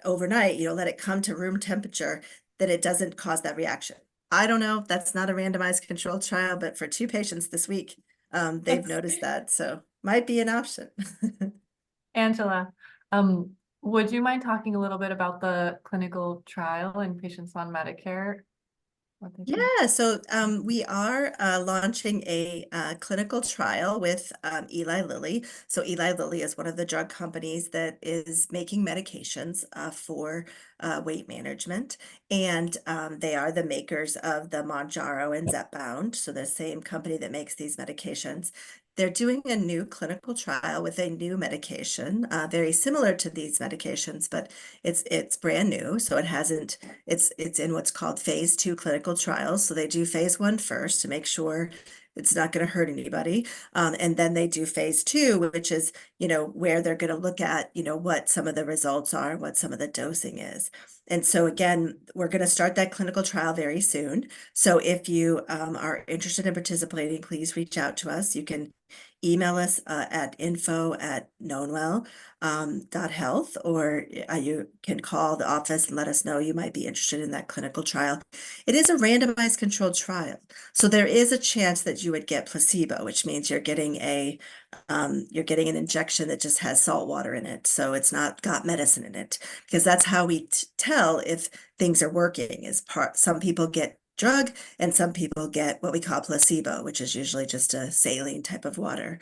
overnight, let it come to room temperature, that it doesn't cause that reaction. I don't know, that's not a randomized controlled trial, but for 2 patients this week, they've noticed that, so might be an option. Angela, would you mind talking a little bit about the clinical trial in patients on Medicare? Yeah, so we are launching a clinical trial with Eli Lilly. So Eli Lilly is one of the drug companies that is making medications for weight management. And they are the makers of the Mounjaro and Zepbound, so the same company that makes these medications. They're doing a new clinical trial with a new medication, very similar to these medications, but it's brand new. So it's in what's called phase 2 clinical trials. So they do phase 1 first to make sure it's not going to hurt anybody. And then they do phase 2, which is, where they're going to look at, what some of the results are, what some of the dosing is. And so again, we're going to start that clinical trial very soon. So if you are interested in participating, please reach out to us. You can email us at info@knownwell.health, or you can call the office and let us know you might be interested in that clinical trial. It is a randomized controlled trial, so there is a chance that you would get placebo, which means you're getting an injection that just has salt water in it, so it's not got medicine in it, because that's how we tell if things are working. Some people get drug and some people get what we call placebo, which is usually just a saline type of water.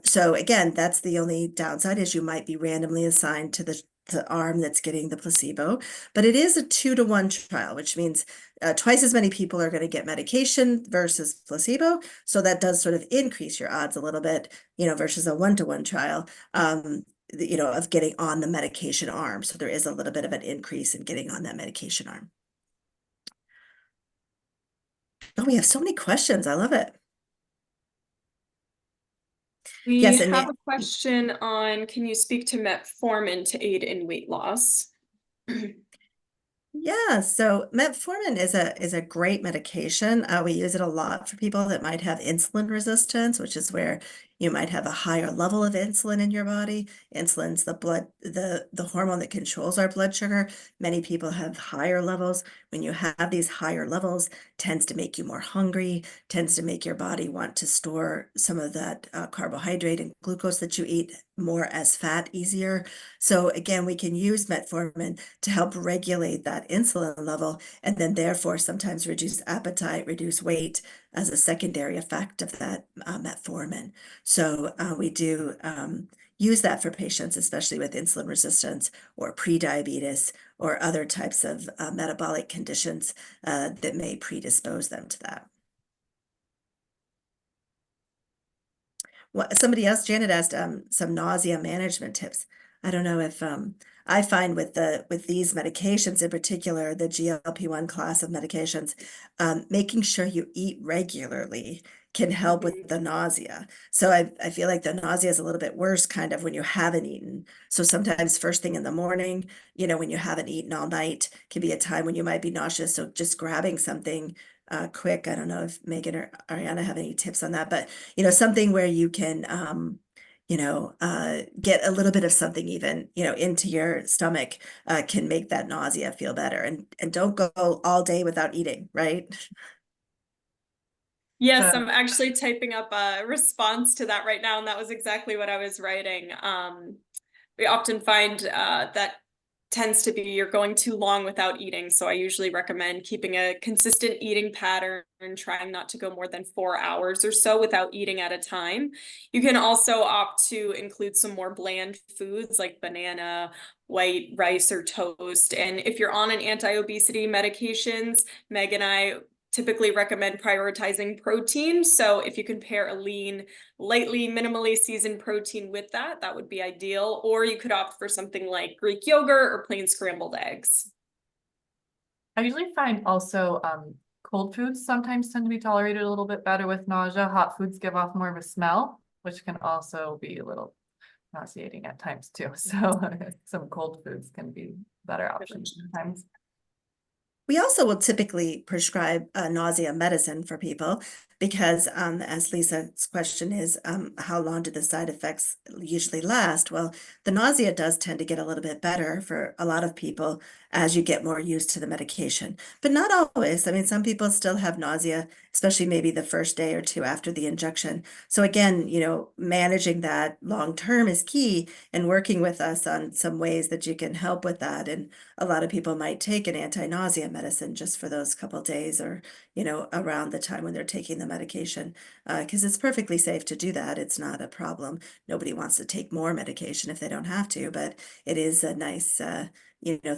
So again, that's the only downside, is you might be randomly assigned to the arm that's getting the placebo, but it is a 2-to-1 trial, which means twice as many people are going to get medication versus placebo. So that does sort of increase your odds a little bit, versus a 1-to-1 trial, of getting on the medication arm. So there is a little bit of an increase in getting on that medication arm. Oh, we have so many questions. I love it. We Yes, and have a question on, can you speak to metformin to aid in weight loss? Yeah, so metformin is a great medication. We use it a lot for people that might have insulin resistance, which is where you might have a higher level of insulin in your body. Insulin's the hormone that controls our blood sugar. Many people have higher levels. When you have these higher levels, tends to make you more hungry, tends to make your body want to store some of that carbohydrate and glucose that you eat more as fat easier. So again, we can use metformin to help regulate that insulin level and then therefore sometimes reduce appetite, reduce weight as a secondary effect of that metformin. So we do use that for patients, especially with insulin resistance or prediabetes or other types of metabolic conditions that may predispose them to that. Well, somebody else, Janet asked some nausea management tips. I don't know if I find with these medications in particular, the GLP-1 class of medications, making sure you eat regularly can help with the nausea. So I feel like the nausea is a little bit worse kind of when you haven't eaten. So sometimes first thing in the morning, when you haven't eaten all night can be a time when you might be nauseous. So just grabbing something quick. I don't know if Megan or Ariana have any tips on that, but something where you can, get a little bit of something even, into your stomach, can make that nausea feel better. And don't go all day without eating, right? Yes, I'm actually typing up a response to that right now, and that was exactly what I was writing. We often find that tends to be you're going too long without eating. So I usually recommend keeping a consistent eating pattern and trying not to go more than 4 hours or so without eating at a time. You can also opt to include some more bland foods like banana, white rice, or toast. And if you're on an anti-obesity medications, Meg and I typically recommend prioritizing protein. So if you can pair a lean, lightly, minimally seasoned protein with that, that would be ideal. Or you could opt for something like Greek yogurt or plain scrambled eggs. I usually find also cold foods sometimes tend to be tolerated a little bit better with nausea. Hot foods give off more of a smell, which can also be a little nauseating at times too. So some cold foods can be better options sometimes. We also will typically prescribe nausea medicine for people because, as Lisa's question is, how long do the side effects usually last? Well, the nausea does tend to get a little bit better for a lot of people as you get more used to the medication, but not always. I mean, some people still have nausea, especially maybe the first day or two after the injection. So again, managing that long term is key and working with us on some ways that you can help with that. And a lot of people might take an anti-nausea medicine just for those couple days or, around the time when they're taking the medication, because it's perfectly safe to do that. It's not a problem. Nobody wants to take more medication if they don't have to, but it is a nice,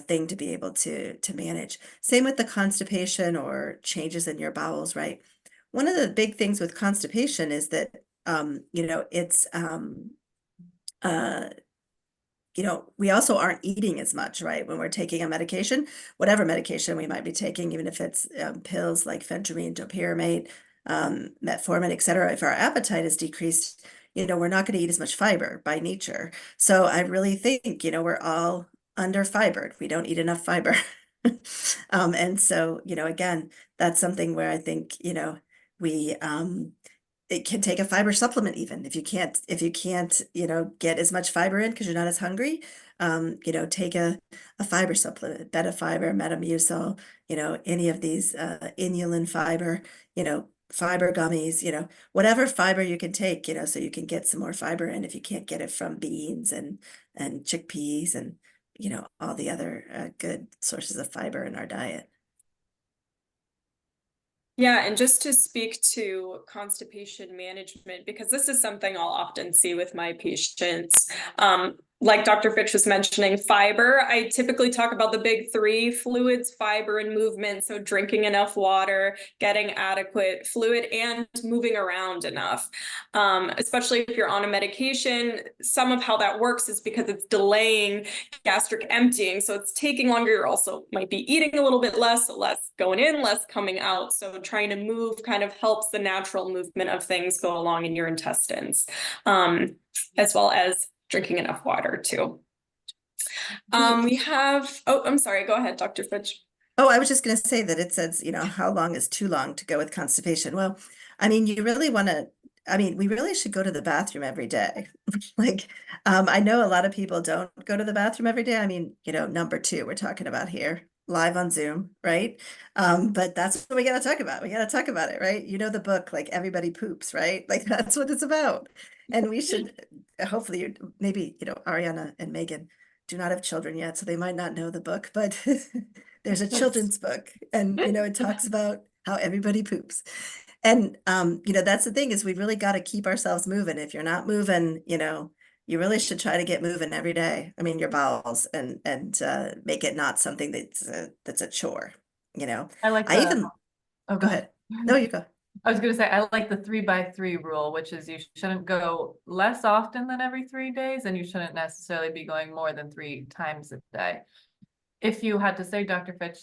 thing to be able to manage. Same with the constipation or changes in your bowels, right? One of the big things with constipation is that, it's, uh, we also aren't eating as much, right? When we're taking a medication, whatever medication we might be taking, even if it's pills like phentermine, topiramate, metformin, et cetera, if our appetite is decreased, we're not going to eat as much fiber by nature. So I really think, we're all under fibered. We don't eat enough fiber. And so, again, that's something where I think, we it can take a fiber supplement even if you can't get as much fiber in because you're not as hungry. Take a fiber supplement, beta fiber, metamucil, any of these inulin fiber, fiber gummies, whatever fiber you can take, so you can get some more fiber in if you can't get it from beans and chickpeas and all the other good sources of fiber in our diet. Yeah, and just to speak to constipation management, because this is something I'll often see with my patients. Like Dr. Fitch was mentioning, fiber, I typically talk about the big three: fluids, fiber, and movement. So drinking enough water, getting adequate fluid, and moving around enough. Especially if you're on a medication, some of how that works is because it's delaying gastric emptying. So it's taking longer. You're also might be eating a little bit less, so less going in, less coming out. So trying to move kind of helps the natural movement of things go along in your intestines, as well as drinking enough water too. We have, oh, I'm sorry, go ahead, Dr. Fitch. Oh, I was just going to say that it says, how long is too long to go with constipation? Well, I mean, you really want to, we really should go to the bathroom every day. Like, I know a lot of people don't go to the bathroom every day. I mean, number two, we're talking about here, live on Zoom, right? But that's what we got to talk about. We got to talk about it, right? You know, the book, like everybody poops, right? Like that's what it's about. And we should, hopefully, maybe, Ariana and Megan do not have children yet, so they might not know the book, but there's a children's book and, it talks about how everybody poops. And, that's the thing is we really got to keep ourselves moving. If you're not moving, you really should try to get moving every day. I mean, your bowels and make it not something that's a chore, I like I the, even, oh, go ahead. No, you go. I was going to say, I like the 3x3 rule, which is you shouldn't go less often than every 3 days, and you shouldn't necessarily be going more than 3 times a day. If you had to say, Dr. Fitch,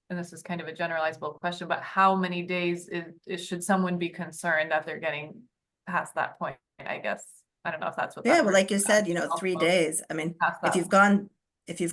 and this is kind of a generalizable question, but how many days should someone be concerned that they're getting past that point? I guess I don't know if that's what. Yeah, that well, word like you is, said, also 3 days. I mean, past if that you've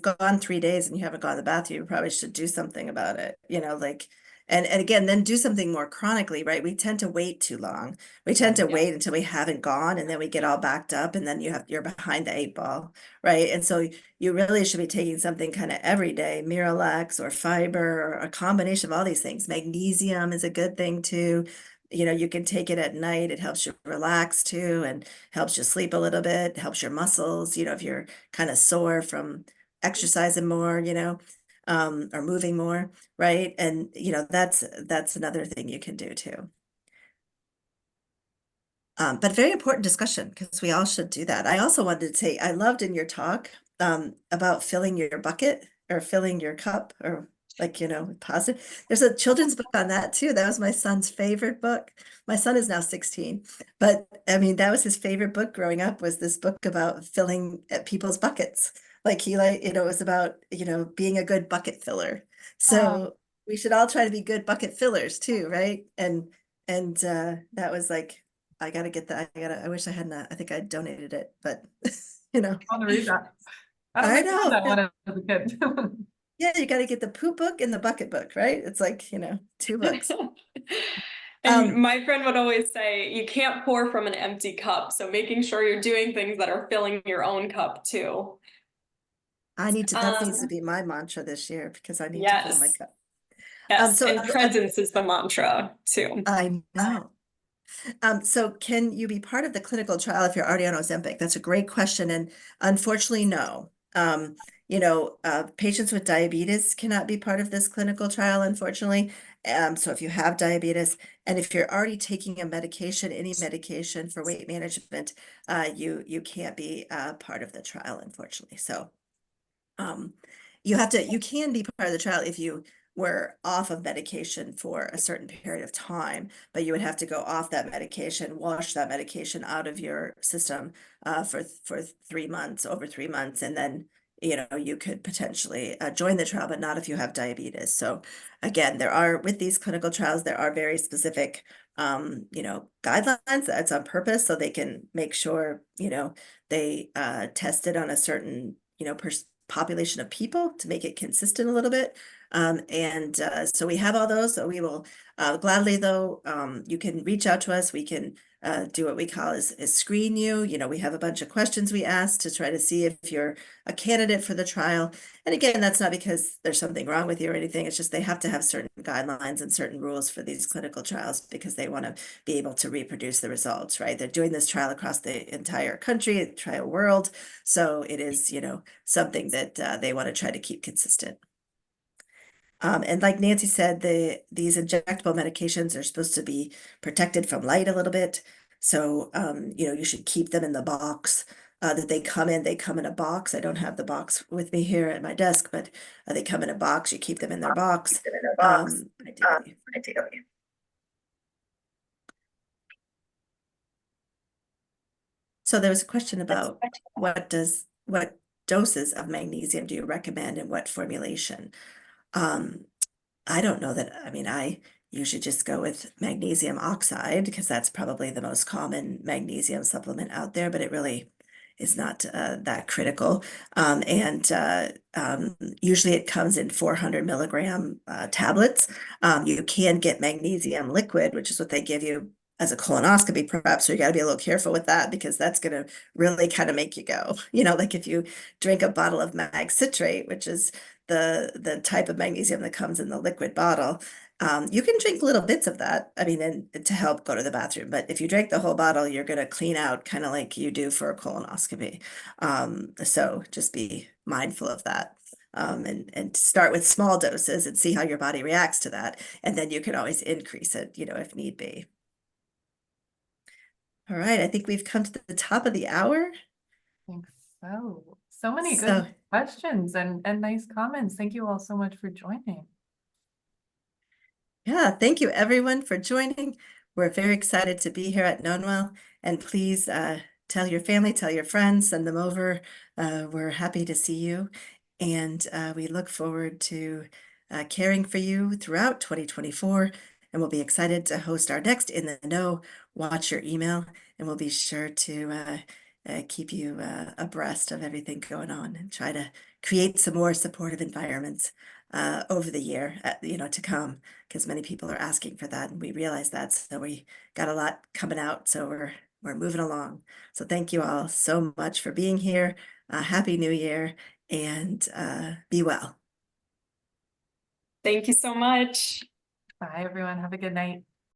point. gone 3 days and you haven't gone to the bathroom, you probably should do something about it, like, and again, then do something more chronically, right? We tend to wait too long. We tend to Yeah. wait until we haven't gone and then we get all backed up and then you're behind the 8 ball, right? And so you really should be taking something kind of every day, Miralax or fiber or a combination of all these things. Magnesium is a good thing too. You can take it at night. It helps you relax too and helps you sleep a little bit, helps your muscles, if you're kind of sore from exercising more, or moving more, right? And that's another thing you can do too. But very important discussion because we all should do that. I also wanted to say I loved in your talk about filling your bucket or filling your cup or like, positive. There's a children's book on that too. That was my son's favorite book. My son is now 16, but I mean, that was his favorite book growing up was this book about filling people's buckets. Like it was about, being a good bucket filler. So we should all try to be good bucket fillers too, right? And that was like, I gotta get that. I wish I hadn't. I think I donated it, but I want to read that. I don't I think I read know. that when I was a kid. Yeah, you gotta get the poop book and the bucket book, right? It's like, 2 books. And my friend would always say, you can't pour from an empty cup. So making sure you're doing things that are filling your own cup too. that needs to be my mantra this year because I need to fill my Yes. cup. Yes, So and presence is the mantra too. I know. So can you be part of the clinical trial if you're already on Ozempic? That's a great question. And unfortunately, no. Patients with diabetes cannot be part of this clinical trial, unfortunately. So if you have diabetes and if you're already taking a medication, any medication for weight management, you can't be part of the trial, unfortunately. So you can be part of the trial if you were off of medication for a certain period of time, but you would have to go off that medication, wash that medication out of your system for 3 months, over 3 months, and then you could potentially join the trial, but not if you have diabetes. So again, with these clinical trials, there are very specific guidelines that's on purpose so they can make sure they test it on a certain population of people to make it consistent a little bit. So we have all those. So we will gladly, though, you can reach out to us. We can do what we call is screen you. We have a bunch of questions we ask to try to see if you're a candidate for the trial. And again, that's not because there's something wrong with you or anything. It's just they have to have certain guidelines and certain rules for these clinical trials because they want to be able to reproduce the results, right? They're doing this trial across the entire country, entire world. So it is, something that they want to try to keep consistent. And like Nancy said, these injectable medications are supposed to be protected from light a little bit. So, you should keep them in the box that they come in. They come in a box. I don't have the box with me here at my desk, but they come in a box. You keep them in their box. Ideally. So there was a question about what doses of magnesium do you recommend and what formulation? I don't know that, I usually just go with magnesium oxide because that's probably the most common magnesium supplement out there, but it is not that critical. Usually it comes in 400 milligram tablets. You can get magnesium liquid, which is what they give you as a colonoscopy prep. So you got to be a little careful with that, because that's going to really kind of make you go, like if you drink a bottle of mag citrate, which is the type of magnesium that comes in the liquid bottle. You can drink little bits of that, I mean, and to help go to the bathroom. But if you drink the whole bottle, you're going to clean out kind of like you do for a colonoscopy. So just be mindful of that. And start with small doses and see how your body reacts to that. And then you can always increase it, if need be. All right, I think we've come to the top of the hour. I think so. So many So- good questions and nice comments. Thank you all so much for joining. Yeah, thank you everyone for joining. We're very excited to be here at knownwell, and please tell your family, tell your friends, send them over. We're happy to see you, and we look forward to caring for you throughout 2024, and we'll be excited to host our next In the Know. Watch your email, and we'll be sure to keep you abreast of everything going on and try to create some more supportive environments over the year, to come, because many people are asking for that, and we realize that. So we got a lot coming out, so we're moving along. So thank you all so much for being here. Happy New Year, and be well. Thank you so much. Bye, everyone. Have a good night.